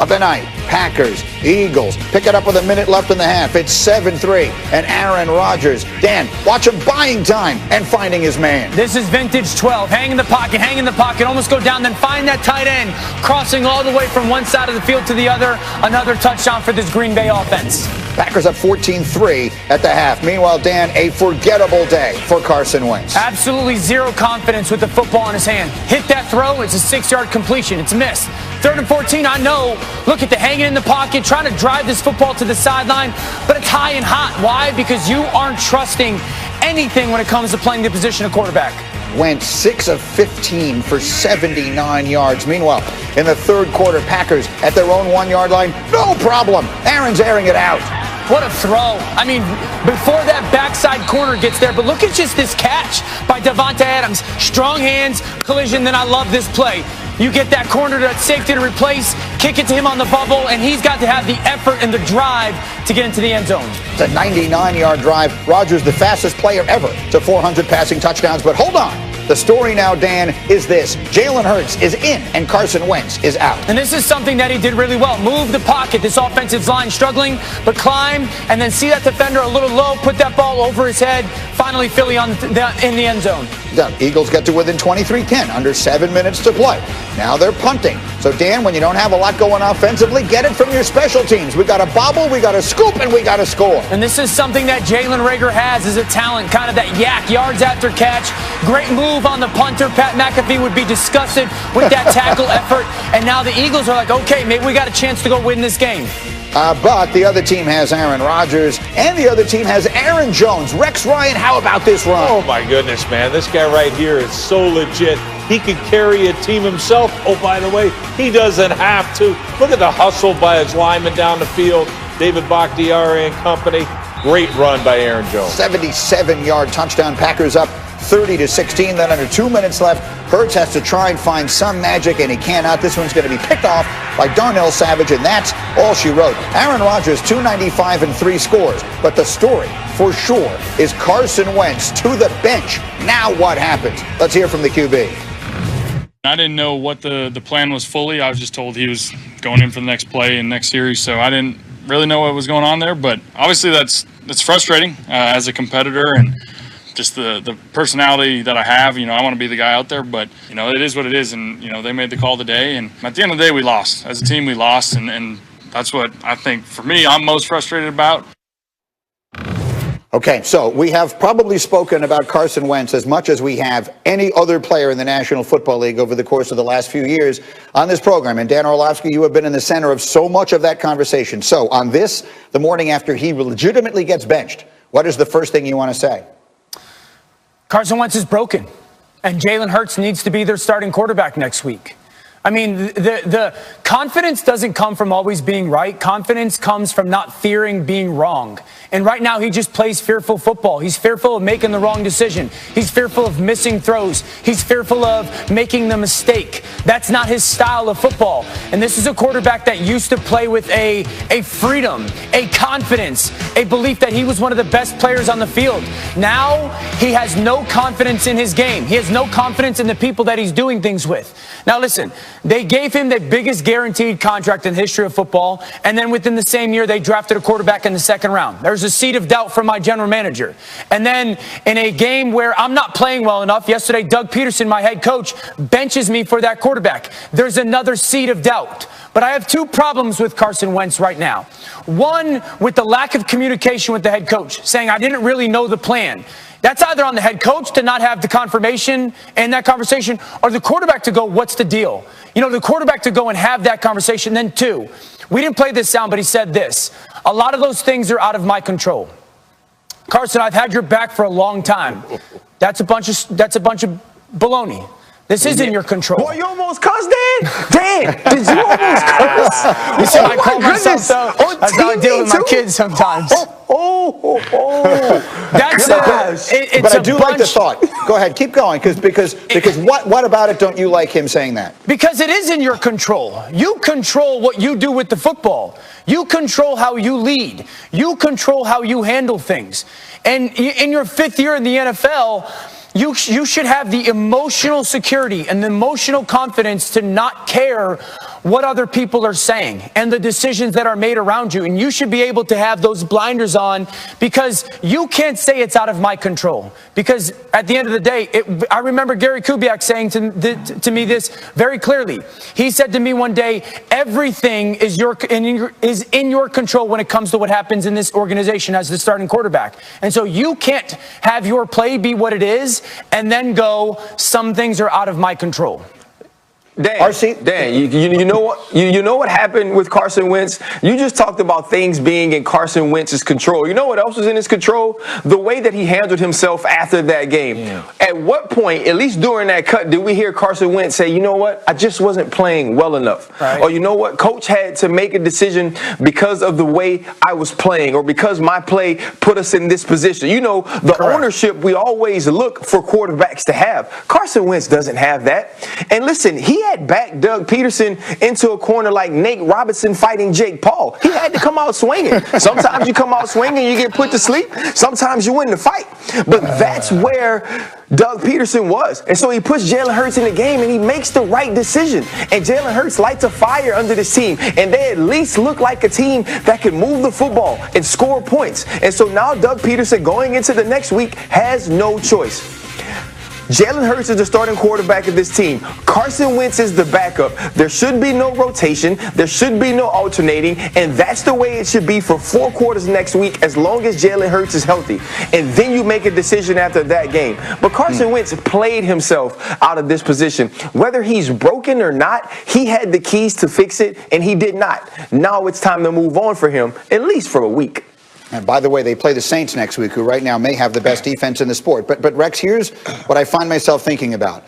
Of the night, Packers, Eagles, pick it up with a minute left in the half. It's 7-3, and Aaron Rodgers. Dan, watch him buying time and finding his man. This is vintage 12. Hang in the pocket, almost go down, then find that tight end, crossing all the way from one side of the field to the other. Another touchdown for this Green Bay offense. Packers up 14-3 at the half. Meanwhile, Dan, a forgettable day for Carson Wentz. Absolutely zero confidence with the football in his hand. Hit that throw, it's a 6-yard completion. It's missed. 3rd and 14, I know. Look at the hanging in the pocket, trying to drive this football to the sideline, but it's high and hot. Why? Because you aren't trusting anything when it comes to playing the position of quarterback. Went 6 of 15 for 79 yards. Meanwhile, in the third quarter, Packers at their own 1-yard line. No problem. Aaron's airing it out. What a throw. I mean, before that backside corner gets there, but look at just this catch by Davante Adams. Strong hands, collision, then I love this play. You get that corner to safety to replace, kick it to him on the bubble, and he's got to have the effort and the drive to get into the end zone. It's a 99-yard drive. Rodgers, the fastest player ever to 400 passing touchdowns. But hold on. The story now, Dan, is this. Jalen Hurts is in and Carson Wentz is out. And this is something that he did really well. Move the pocket. This offensive line struggling, but climb and then see that defender a little low, put that ball over his head. Finally, Philly in the end zone. The Eagles get to within 23-10, under 7 minutes to play. Now they're punting. So, Dan, when you don't have a lot going offensively, get it from your special teams. We got a bobble, we got a scoop, and we got a score. And this is something that Jalen Reagor has as a talent, kind of that yak, yards after catch. Great move on the punter. Pat McAfee would be disgusted with that tackle effort. And now the Eagles are like, okay, maybe we got a chance to go win this game. But the other team has Aaron Rodgers, and the other team has Aaron Jones. Rex Ryan, how about this run? Oh, my goodness, man. This guy right here is so legit. He could carry a team himself. Oh, by the way, he doesn't have to. Look at the hustle by his lineman down the field. David Bakhtiari and company. Great run by Aaron Jones. 77-yard touchdown. Packers up 30-16. Then under 2 minutes left, Hurts has to try and find some magic, and he cannot. This one's going to be picked off by Darnell Savage, and that's all she wrote. Aaron Rodgers, 295 and 3 scores. But the story, for sure, is Carson Wentz to the bench. Now what happens? Let's hear from the QB. I didn't know what the plan was fully. I was just told he was going in for the next play and next series, so I didn't really know what was going on there. But obviously that's frustrating as a competitor, and just the personality that I have. I want to be the guy out there, but it is what it is, and they made the call today, and at the end of the day we lost. As a team we lost, and that's what I think for me I'm most frustrated about. Okay, so we have probably spoken about Carson Wentz as much as we have any other player in the National Football League over the course of the last few years on this program. And Dan Orlovsky, you have been in the center of so much of that conversation. So on this, the morning after he legitimately gets benched, what is the first thing you want to say? Carson Wentz is broken, and Jalen Hurts needs to be their starting quarterback next week. I mean, the confidence doesn't come from always being right. Confidence comes from not fearing being wrong. And right now, he just plays fearful football. He's fearful of making the wrong decision. He's fearful of missing throws. He's fearful of making the mistake. That's not his style of football. And this is a quarterback that used to play with a freedom, a confidence, a belief that he was one of the best players on the field. Now, he has no confidence in his game. He has no confidence in the people that he's doing things with. Now, listen, they gave him the biggest guaranteed contract in the history of football, and then within the same year, they drafted a quarterback in the second round. There's a seed of doubt from my general manager. And then in a game where I'm not playing well enough, yesterday, Doug Peterson, my head coach, benches me for that quarterback. There's another seed of doubt. But I have two problems with Carson Wentz right now. One, with the lack of communication with the head coach, saying I didn't really know the plan. That's either on the head coach to not have the confirmation and that conversation, or the quarterback to go, what's the deal? The quarterback to go and have that conversation. Then two, we didn't play this sound, but he said this. A lot of those things are out of my control. Carson, I've had your back for a long time. That's a bunch of baloney. This is in your control. Boy, you almost cussed, Dan? Dan, did you almost cuss? You said I call myself so. That's how I deal with my kids sometimes. That's it's but I do like the thought. Go ahead, keep going, because what about it don't you like him saying that? Because it is in your control. You control what you do with the football. You control how you lead. You control how you handle things. And in your 5th year in the NFL, you should have the emotional security and the emotional confidence to not care what other people are saying and the decisions that are made around you. And you should be able to have those blinders on, because you can't say it's out of my control. Because at the end of the day, I remember Gary Kubiak saying to me this very clearly. He said to me one day, everything is in your control when it comes to what happens in this organization as the starting quarterback. And so you can't have your play be what it is and then go, some things are out of my control. Dan, you know what happened with Carson Wentz? You just talked about things being in Carson Wentz's control. You know what else was in his control? The way that he handled himself after that game. Yeah. At what point, at least during that cut, did we hear Carson Wentz say, you know what, I just wasn't playing well enough? Right. Or you know what, coach had to make a decision because of the way I was playing, or because my play put us in this position. You know, the ownership we always look for quarterbacks to have. Carson Wentz doesn't have that. And listen, he had backed Doug Peterson into a corner like Nate Robinson fighting Jake Paul. He had to come out swinging. Sometimes you come out swinging, you get put to sleep. Sometimes you win the fight. But that's where Doug Peterson was. And so he puts Jalen Hurts in the game, and he makes the right decision. And Jalen Hurts lights a fire under this team. And they at least look like a team that can move the football and score points. And so now Doug Peterson, going into the next week, has no choice. Jalen Hurts is the starting quarterback of this team. Carson Wentz is the backup. There should be no rotation. There should be no alternating. And that's the way it should be for 4 quarters next week, as long as Jalen Hurts is healthy. And then you make a decision after that game. But Carson Wentz played himself out of this position. Whether he's broken or not, he had the keys to fix it, and he did not. Now it's time to move on for him, at least for a week. And by the way, they play the Saints next week, who right now may have the best defense in the sport. But Rex, here's what I find myself thinking about.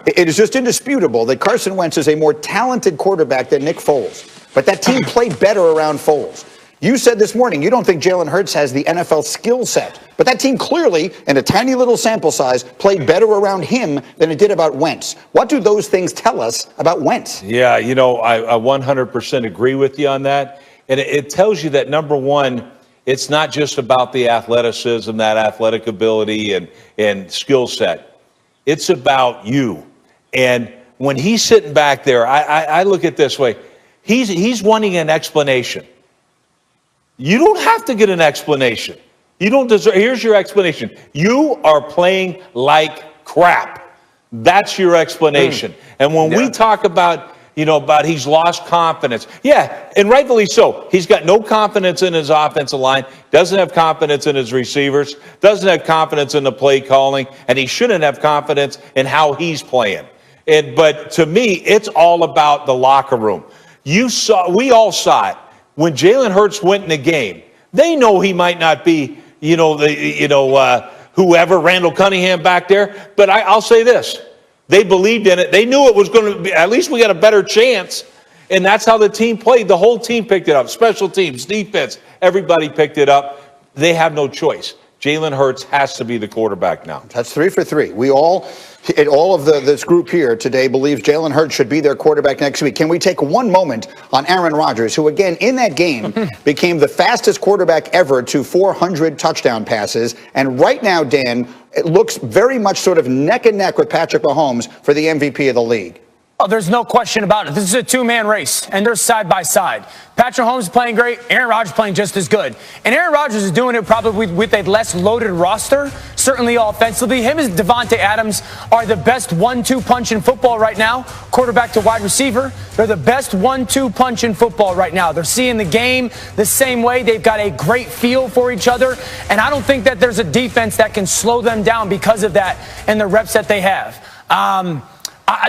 It is just indisputable that Carson Wentz is a more talented quarterback than Nick Foles. But that team played better around Foles. You said this morning you don't think Jalen Hurts has the NFL skill set. But that team clearly, in a tiny little sample size, played better around him than it did about Wentz. What do those things tell us about Wentz? Yeah, you know, I 100% agree with you on that. And it tells you that, number one, it's not just about the athleticism, that athletic ability and skill set. It's about you. And when he's sitting back there, I look at it this way. He's wanting an explanation. You don't have to get an explanation. You don't deserve. Here's your explanation. You are playing like crap. That's your explanation. And when we talk about, about he's lost confidence. Yeah, and rightfully so. He's got no confidence in his offensive line, doesn't have confidence in his receivers, doesn't have confidence in the play calling, and he shouldn't have confidence in how he's playing. But to me, it's all about the locker room. We all saw it. When Jalen Hurts went in the game, they know he might not be, whoever, Randall Cunningham back there, but I'll say this. They believed in it. They knew it was going to be, at least we got a better chance. And that's how the team played. The whole team picked it up. Special teams, defense, everybody picked it up. They have no choice. Jalen Hurts has to be the quarterback now. That's 3 for 3. We all of this group here today believes Jalen Hurts should be their quarterback next week. Can we take one moment on Aaron Rodgers, who again in that game became the fastest quarterback ever to 400 touchdown passes. And right now, Dan, it looks very much sort of neck and neck with Patrick Mahomes for the MVP of the league. Oh, there's no question about it. This is a two-man race, and they're side by side. Patrick Mahomes is playing great. Aaron Rodgers playing just as good. And Aaron Rodgers is doing it probably with a less loaded roster, certainly offensively. Him and Davante Adams are the best 1-2 punch in football right now, quarterback to wide receiver. They're the best 1-2 punch in football right now. They're seeing the game the same way. They've got a great feel for each other, and I don't think that there's a defense that can slow them down because of that and the reps that they have.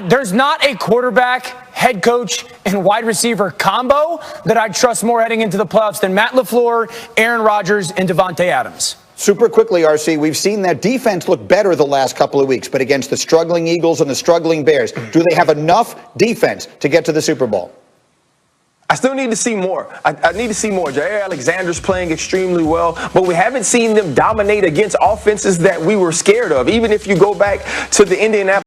There's not a quarterback, head coach, and wide receiver combo that I'd trust more heading into the playoffs than Matt LaFleur, Aaron Rodgers, and Davante Adams. Super quickly, RC, we've seen that defense look better the last couple of weeks, but against the struggling Eagles and the struggling Bears, do they have enough defense to get to the Super Bowl? I still need to see more. I need to see more. Jair Alexander's playing extremely well, but we haven't seen them dominate against offenses that we were scared of. Even if you go back to the Indianapolis